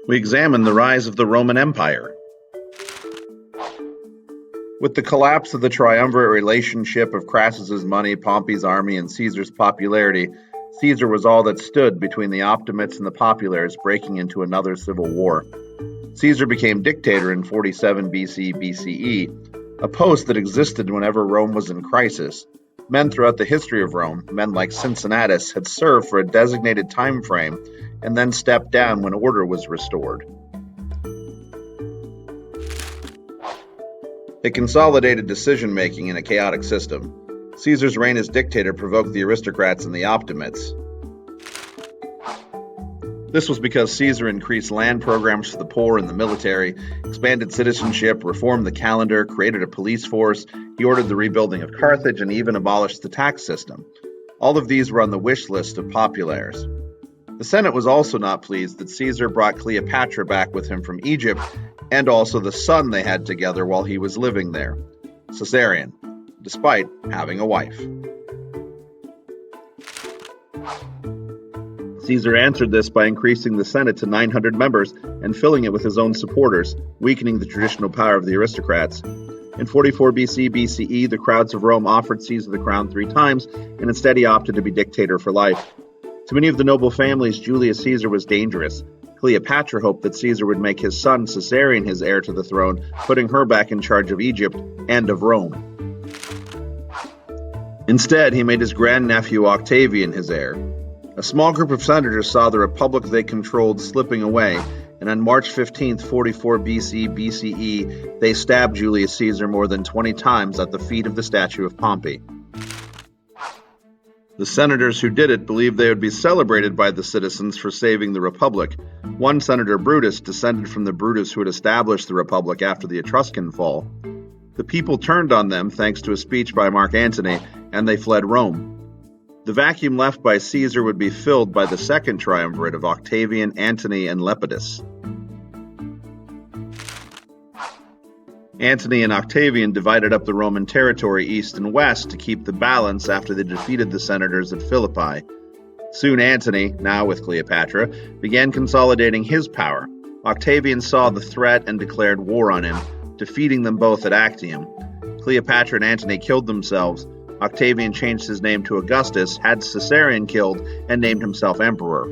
we examine the rise of the Roman Empire. With the collapse of the triumvirate relationship of Crassus's money, Pompey's army, and Caesar's popularity, Caesar was all that stood between the Optimates and the populares, breaking into another civil war. Caesar became dictator in 47 BCE, a post that existed whenever Rome was in crisis. Men throughout the history of Rome, men like Cincinnatus, had served for a designated time frame and then stepped down when order was restored. They consolidated decision-making in a chaotic system. Caesar's reign as dictator provoked the aristocrats and the Optimates. This was because Caesar increased land programs for the poor and the military, expanded citizenship, reformed the calendar, created a police force, he ordered the rebuilding of Carthage, and even abolished the tax system. All of these were on the wish list of populares. The Senate was also not pleased that Caesar brought Cleopatra back with him from Egypt, and also the son they had together while he was living there, Caesarion, despite having a wife. Caesar answered this by increasing the Senate to 900 members and filling it with his own supporters, weakening the traditional power of the aristocrats. In 44 BCE, the crowds of Rome offered Caesar the crown 3 times, and instead he opted to be dictator for life. To many of the noble families, Julius Caesar was dangerous. Cleopatra hoped that Caesar would make his son Caesarion his heir to the throne, putting her back in charge of Egypt and of Rome. Instead, he made his grandnephew Octavian his heir. A small group of senators saw the republic they controlled slipping away, and on March 15, 44 BCE, they stabbed Julius Caesar more than 20 times at the feet of the statue of Pompey. The senators who did it believed they would be celebrated by the citizens for saving the republic. One senator, Brutus, descended from the Brutus who had established the republic after the Etruscan fall. The people turned on them thanks to a speech by Mark Antony, and they fled Rome. The vacuum left by Caesar would be filled by the second triumvirate of Octavian, Antony, and Lepidus. Antony and Octavian divided up the Roman territory east and west to keep the balance after they defeated the senators at Philippi. Soon Antony, now with Cleopatra, began consolidating his power. Octavian saw the threat and declared war on him, defeating them both at Actium. Cleopatra and Antony killed themselves. Octavian changed his name to Augustus, had Caesarion killed, and named himself emperor.